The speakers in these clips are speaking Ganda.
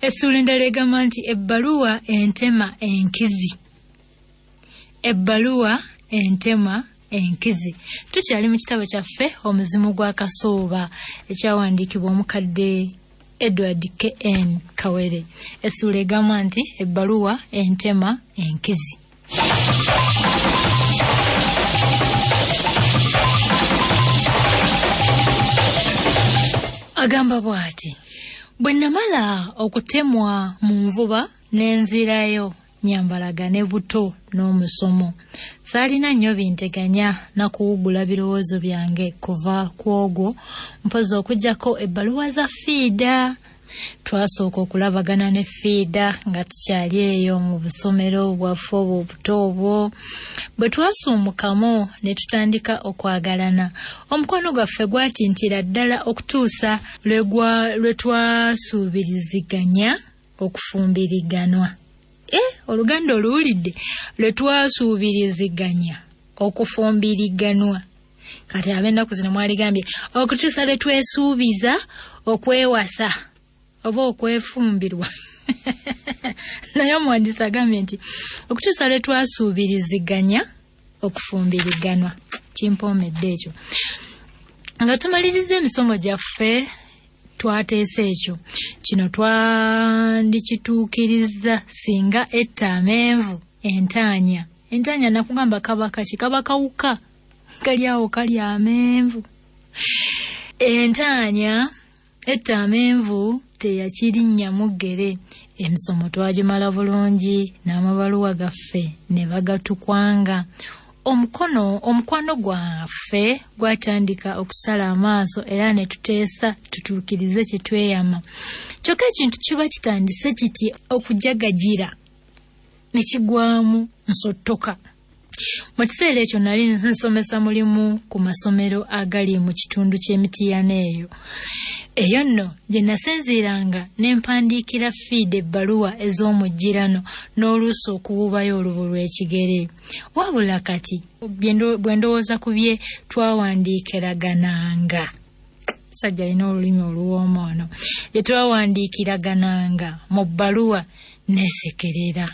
Essula endala egamba nti ebbaluwa entema enkizi. Ebbaluwa entema enkizi. Tukyali mu kitabo kyaffe Omuzimu gwa Kasooba ekyawandiikibwa omukadde Edward K.N. Kawere. Essula egamba nti ebbaluwa entema enkizi. Agamba bw'ati: bwe namala okutemwa mu nvuba n'enzirayo nyambalaga ne buto n'omusomo. Saalina nnyo binteganya na kuwugula birowoozo byange kuva ku ogwo mpozi okuggyako ebbaluwa za fiida. Twasooka okulabagana ne fiida nga tukyali eyo mu busomero bwaffe obwo obuto obwo. Bwe twasuumukamu ne tutandika okwagalana, omukwano gwaffe gwatintira ddala okutuusa lwe twasuubiriziganya okufumbiriganwa. Oluganda oluwulidde, lwe twasuubiriziganya okufumbiriganwa. Kati ab'ennaku zino mwaligambye okutuusa lwe twesuubiza okwewasa oba okwefumbirwa. Naye omuwandiisi agambye nti okutuusa lwe twasuubiriziganya okufumbiriganwa. Kimpoomedde ekyo. Nga tumaliriza emisomo gyaffe twateesa ekyo. Kino twandikituukiriza singa etta amenvu entaanya. Entaanya nakugamba kabaka ki? Kaba kawuka kali awo kali amenvu. Entaanya etta amenvu teyakirinnya muggere. Emisomo twagimala bulungi n'amabaluwa gaffe ne bagatukwanga. Omukwano gwaffe gwatandika okusala amaaso era ne tuteesa tutuukirize kye tweyama. Kyokka ekintu kiba kitandise kiti okujagagira ne kigwamu nsottoka. Mu kiseera ekyo nali nsomesa mulimu ku masomero agali mu kitundu ky'Emityana eyo. Eyo nno gye nasinziiranga ne mpandiikira fiida ebbaluwa ez'omujjirano n'oluusi okuwubayo olubu lw'ekigere. Wabula kati bwe ndowooza ku bye twawandiikiragananga. Sajja alina olulimi oluwooma ono. Bye twawandiikiragananga mu bbaluwa neesekerera.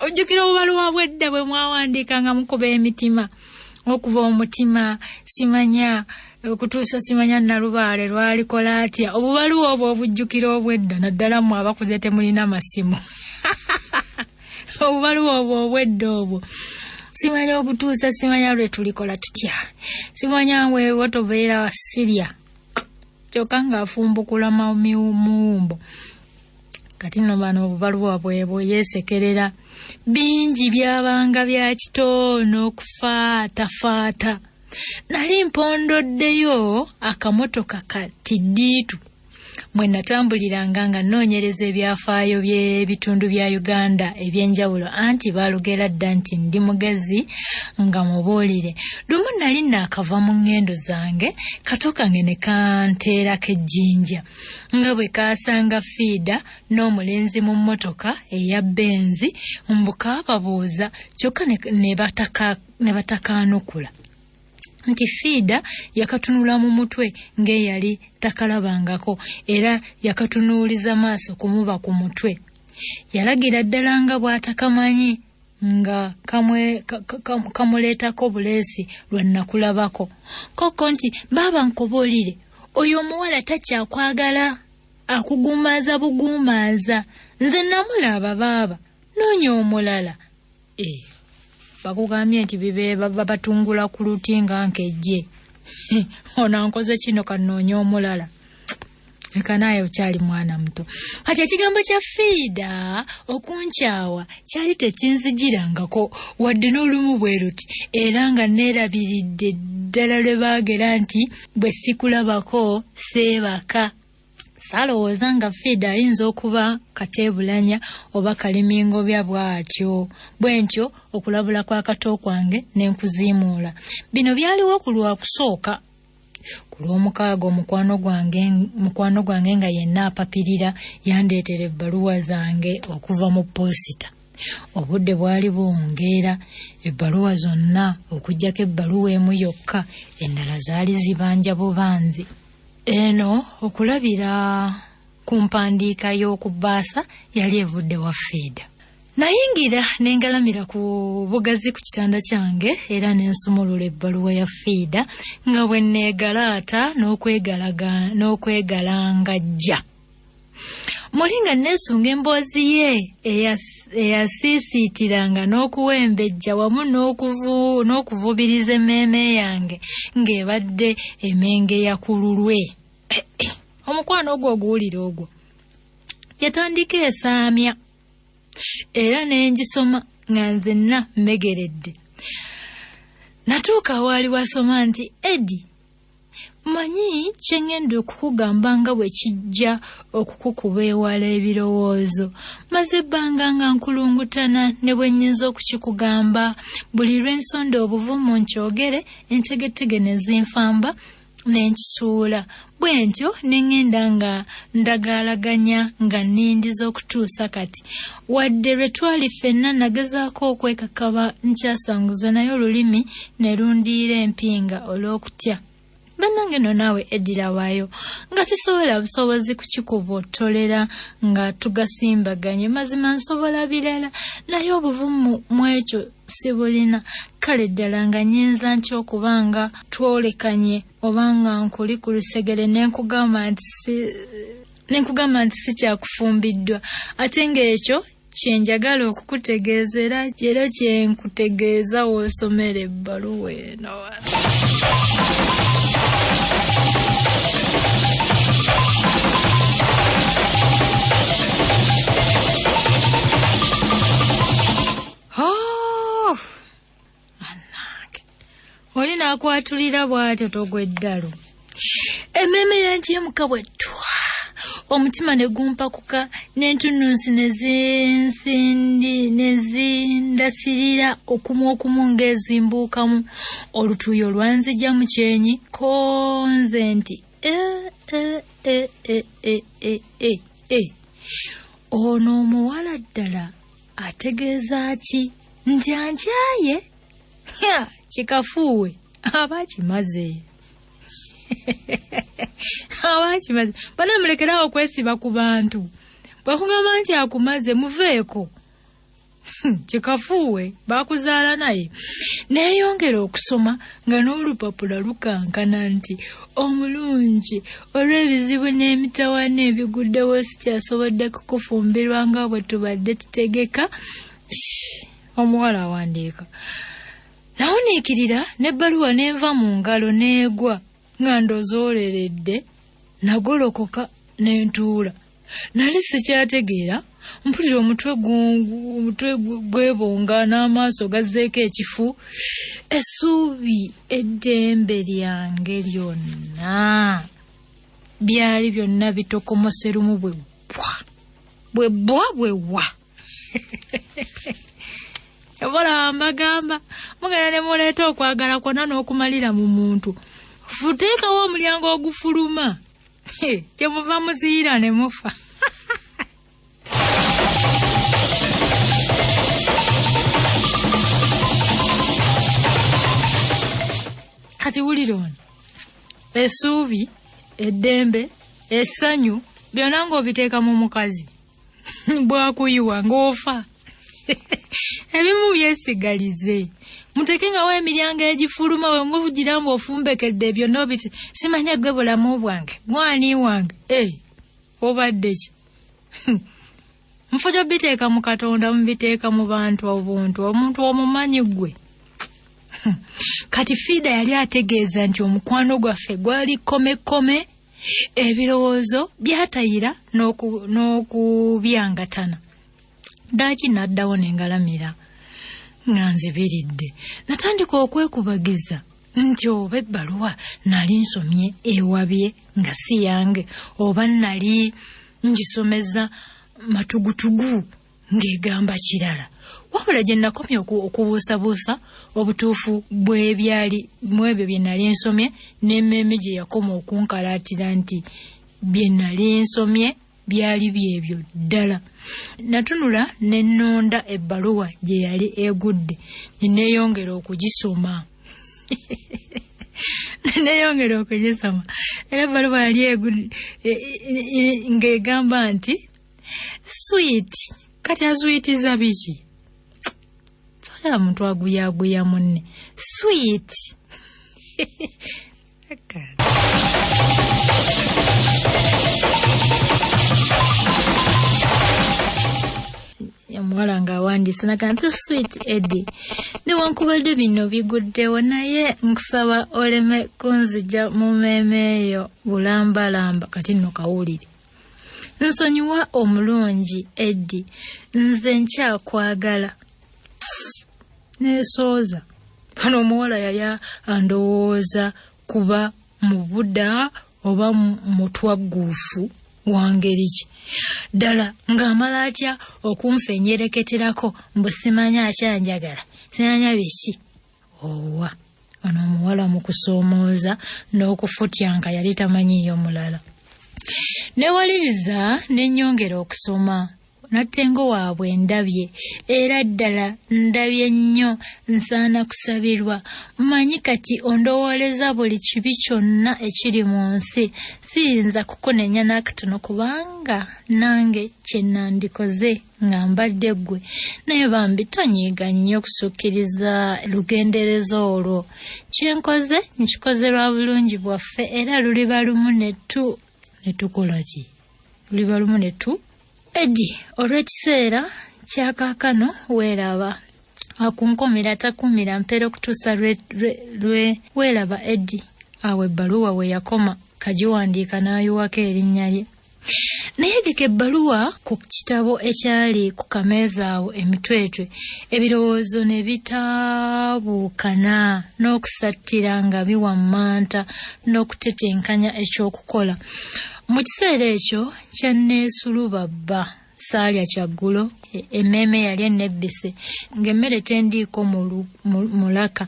Ojjukira obubaluwa bw'edda bwe mwawandiikanga mukuba emitima. Okuva omutima simanya okutuusa simanya Nalubaale lwalikola atya. Obubaluwa obwo obujjukira obw'edda naddala mmwe abakuze temulina masimu. Obubaluwa obwo obw'edda obwo simanya okutuusa simanya lwe tulikola tutya. Simanya weewo tobeera wa Siriya. Kyokka ng'afumbukula muwumbo. Kati nno bano obubaluwa bwebwo yeesekerera. Bingi byabanga bya kitoono okufaatafaata. Nali mpondoddeyo akamotoka katiddiitu mwe natambuliranga nga nnoonyereza ebyafaayo by'ebitundu bya Uganda eby'enjawulo anti baalugera dda nti ndi mugezi nga mubuulire. Lumu nali naakava mu ngendo zange kato kange ne kanteerako ejjinja nga bwe kaasanga fiida n'omulenzi mu mmotoka eya Benzi mbukaababuuza kyokka ne batakaanukula. Nti fiida yakatunula mu mutwe ng'eyali takalabangako era yakatunuuliza maaso kumuba ku mutwe. Yalagira ddala nga bw'atakamanyi nga kamuleetako buleesi lwe nakulabako. Koko nti baaba nkoboolire oyo omuwala takyakwagala akugumaaza bugumaaza. Nze namulaba baaba noonya omulala. Bakugambye nti babatungula ku luti nga nkejje. Ono nkoze kino kanoonya omulala. Leka naye okyali mwana muto. Kati ekigambo kya fiida okunkyawa kyali tekinzijirangako wadde n'olumu bwe luti era nga neerabiridde ddala lwe baagera nti bwe sikulabako seebaka. Saalowooza nga fiida ayinza okuba kateebulanya oba kalimingo bya bw'atyo. Bwe ntyo okulabula kwa kato kwange ne nkuziimuula. Bino byaliwo ku lwakusooka. Ku lw'omukaaga mukwano gwange nga yenna apapirira yandeetera ebbaluwa zange okuva mu poosita. Obudde bwali buwungeera, ebbaluwa zonna okuggyako ebbaluwa emu yokka, endala zaali zibanja bubanzi. Eno okulabira ku mpandiika y'okubbaasa yali evudde wa Fiida. Nayingira nengalamira ku bugazi ku kitanda kyange era nensumulula ebbaluwa ya Fiida nga bwe neegalaata n'okwegalangajja. Mulinga nesunga emboozi ye eyasiisiitiranga n'okuwembejja wamu n'okuvubiriza emmeeme yange ng'ebadde emenge ya kululwe. Omukwano ogwo oguwulira ogwo yatandika esaamya era nengisoma nga nzenna mmegeredde. Natuuka waali wasoma nti Eddie, manyi kye ngenda okukugamba nga bwe kijja okukukuba ewala ebirowoozo. Maze ebbanga nga nkulungutana ne bwe nnyinza okukikugamba. Buli lw'ensonda obuvumu nkyogere, entegetege ne zinfamba n'enkisuula. Bwe ntyo ne ngenda nga ndagaalaganya nga nnindiza okutuusa kati. Wadde lwe twali ffenna nagezaako okwekakaba nkyasanguza naye olulimi ne lundiira empinga olw'okutya. Bannange nno naawe eddira waayo nga sisobola busobozi kukikubottolera nga tugasimbaganye. Mazima nsobola birala naye obuvumu mu ekyo sibulina. Kale ddala nga nnyinza ntya okubanga twolekanye obanga nkuli ku lusegere nenkugamba nti sikyakufumbiddwa. Ate ng'ekyo kyenjagala okukutegeeza era kyenkutegeeza w'osomera ebbaluwa eno. Oli naakwatulira bw'atyo togweddalu. Emmeeme yantyemuka bwettwa. Omutima ne gumpakuka n'entunnunsi ne zindasirira okumu ng'ezimbuukamu. Olutuuyo lwanzija mu kyenyi konze nti ono omuwala ddala ategeeza ki nti ankyaye? Kikafuuwe aba kimaze. Bana mulekerawo okwesiba ku bantu. Bwakugamba nti akumaze muveeko. Kikafuuwe bakuzaala naye. Neeyongera okusoma nga n'olupapula lukankana nti omulungi olw'ebizibu n'emitawaana ebiguddewo sikyasobodde kukufumbirwa nga bwe tubadde tutegeka. Omuwala awandiika. Nawuniikirira n'ebbaluwa n'enva mu ngalo n'egwa nga ndozooleredde. Nagolokoka n'entuula. Nali sikyategeera. Mpulira omutwe gwebonga n'amaaso gazzeeko ekifu. Essuubi eddembe lyange lyonna byali byonna bitokomoserumu bwe Obola mbagamba mugenda ne muleeta okwagala kwonna n'okumalira mu muntu. Futeekawo omulyango ogufuluma. Kye muva muziira ne mufa. Kati wulira ono. Essuubi, eddembe, essanyu byonna ng'obiteeka mu mukazi. Bwakuyiwa ng'ofa. Ebimu byesigalize. Mutekengawo emiryango egifuluma we muvugira mbu ofumbekedde ebyo n'obiti. Simanya gwe bulamu bwange. Mwani wange. Obadde ki? Mufojo biteeka mu Katonda mubiteeka mu bantu obuntu. Omuntu omumanyi gwe. Kati Fiida yali ategeeza nti omukwano gwaffe gwali kome ebirowoozo byatayira n'okubyangatana. Daki naddawo nengalamira nga nzibiridde. Natandika okwekubagiza nti oba ebbaluwa nali nsomye ewabye nga si yange oba nali ngisomeza matugutugu ng'egamba kirala. Wabula gye nakomye okubuusabuusa obutuufu bw'ebyali mu ebyo bye nali nsomye n'emmeeme gye yakoma okunkalaatira nti bye nali nsomye byali byebyo ddala. Natunula ne nnonda ebbaluwa gye yali egudde ne neeyongera okugisoma. neyongera okugisoma era ebbaluwa yali ng'egamba nti sweet kati azuyitiza biki sayala muntu aguyaguya munne sweet omuwala ng'awandiisa naga nti sweet Eddie newankubadde bino biguddewo naye nkusaba oleme kunzija mu mmeeme eyo bulambalamba kati nno kawulire nsonyiwa omulungi Eddie nze nkyakwagala nesooza kano omuwala yali andowooza kuba mu Buda oba mutwagguufu wangeri ki ddala ng'amala atya okunfenyereketerako mbu simanya akyanjagala simanya biki owa ono omuwala mu kusoomooza n'okufutyanka yali tamanyiyo mulala newaliriza n'ennyongera okusoma nattengo waabwe ndabye era ddala ndabye nnyo nsaana kusabirwa mmanyi kati ondowooleza buli kibi kyonna ekiri mu nsi siyinza kukunenya n'akatono kubanga nange kye nandikoze nga mbadde ggwe naye bambi tonyiiga nnyo kusukkiriza lugendereza olwo kyenkoze nkikoze lwa bulungi bwaffe era luliba lumu netukola ki luliba lumu netu Eddie olw'ekiseera kyakaakano weeraba akunkomera takumira mpera okutuusa lwe weeraba Eddie awo ebbaluwa we yakoma kagiwandiika n'ayiwako erinnya lye nayegeka ebbaluwa ku kitabo ekyali ku kameeza awo emitwetwe ebirowoozo ne bitaabuukana n'okusattira nga biwammanta n'okutetenkanya ekyokukola mu kiseera ekyo kyanneesulubabba saalya kyaggulo emmeeme yali ennebbise ng'emmere tendiiko mulaka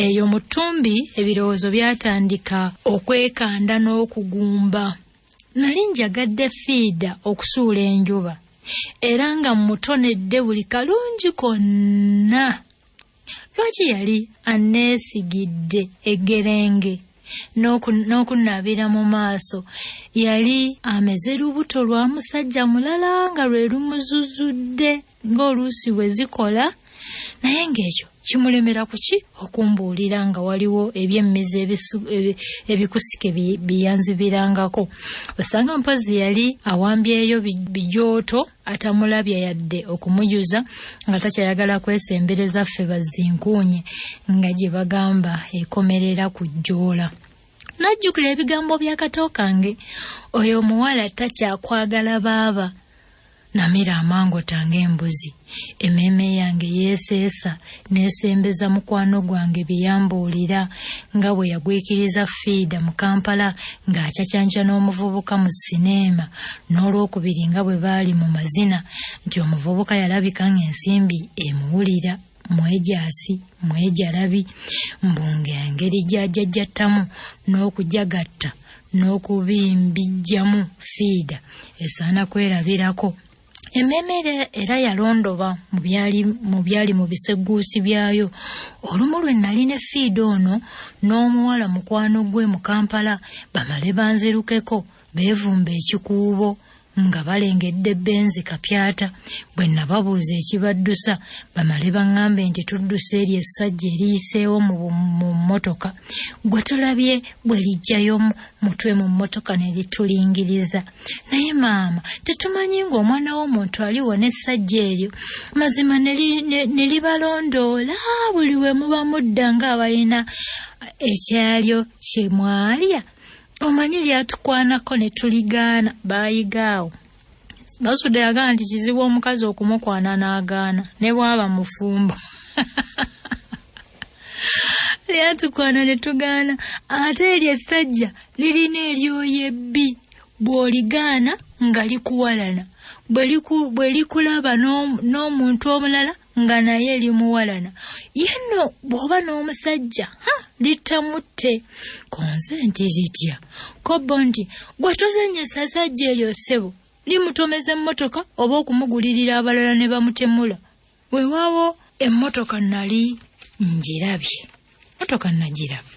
eyo mu ttumbi ebirowoozo byatandika okwekanda n'okugumba nali njagadde fiida okusuula enjuba era nga mutonedde buli kalungi konna lwaki yali anneesigidde eggerenge n'okunaabira mu maaso yali ameze lubuto lwa musajja mulala nga lwe lumuzuzudde ng'oluusi bwe zikola naye ng'ekyo kimulemera kuki okumbuulira nga waliwo ebyemmizi ebikusike biyanzibirangako osanga mpazi yali awambyeyo bijooto atamulabya yadde okumujuza nga takyayagala kwesembereza ffe bazinkuunye nga gye bagamba ekomerera ku jjoola najjukira ebigambo bya kato kange oyo omuwala takyakwagala baaba namira amango tange embuzi emmeeme yange yeeseesa neesembeza mukwano gwange biyambuulira nga bwe yagwikiriza fiida mu Kampala ng'acacanca n'omuvubuka mu sineema n'olwokubiri nga bwe baali mu mazina nti omuvubuka yalabika ng'ensimbi emuwulira mwejalabi mbunge engeri gy'ajjattamu n'okujagatta n'okubimbijjamu fiida esaana kwerabirako emmeeme era yalondoba mu byali mu biseguusi byayo olumu lwe nali ne fiida ono n'omuwala mukwano gwe mu Kampala bamale banzirukeko beevumba ekikuubo nga balengedde benzi kapyata bwe nababuuza ekibaddusa bamale baŋŋambe nti tudduse eri essajja eriyiseewo mu mmotoka gwe tulabye bwe lijjayo mutwe mu mmotoka ne litulingiriza naye maama tetumanyi ng'omwana w'omuntu aliwo n'essajja eryo mazima ne libalondoola buli we muba mudda ng'abalina ekyalyo kye mwalya omanyi lyatukwanako ne tuligaana baayigaawo basudde yagamba nti kizibu omukazi okumukwana n'agaana ne bwaba mufumbo lyatukwana ne tugaana ate eryo essajja lirina eryoyo ebbi bw'oligaana nga likuwalana bwe likulaba n'omuntu omulala nga naye limuwalana yenno bw'oba n'omusajja litamutte konze nti litya kobbo nti gwe tuzannyisa sajja eryo ssebo limutomeza emmotoka oba okumugulirira abalala ne bamutemula weewaawo emmotoka nali ngirabye emmotoka nagiraba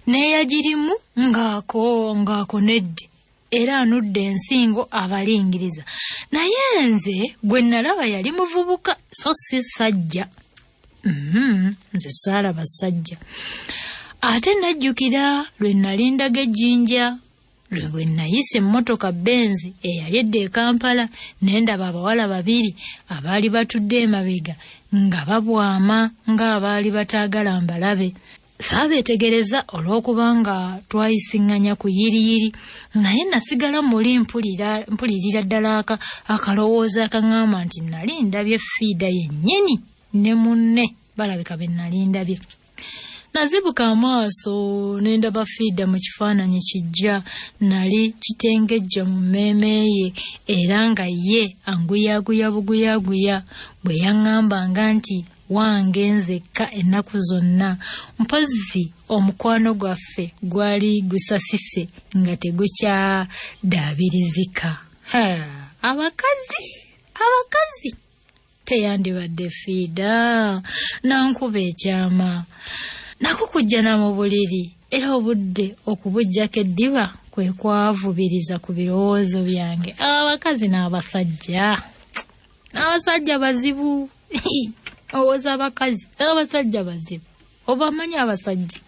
neyagirimu ng'akonedde era anudde ensingo abalingiriza. Naye nze gwe nalaba yali muvubuka so si sajja. Nze saalaba sajja. Ate najjukira lwe nalindaga ejjinja lwe nayise emmotoka Benzi eyayedde e Kampala ne ndaba abawala babiri abaali batudde emabega nga babwama ng'abaali bataagala mbalabe. Saabeetegereza olw'okubanga twayisiŋŋanya ku yiriyiri, naye nasigala muli mpulirira ddala akalowooza akaŋŋamba nti nali ndabye fiida yennyini ne munne balabika be nali ndabye. Nazibuka amaaso ne ndaba fiida mu kifaananyi kijja, nali kitengejja mu mmeeme ye era nga ye anguyaaguya buguyaaguya bwe yaŋŋambanga nti wange nzekka ennaku zonna, mpozzi omukwano gwaffe gwali gusasise nga tegukyadaabirizika. Abakazi teyandibadde fiida, nankuba ekyama nakukujja na mu buliri era obudde okubujjako eddiba kwe kwavubiriza ku birowoozo byange. Abakazi n'abasajja bazibu. Owooza abasajja bazibu oba amanyi abasajja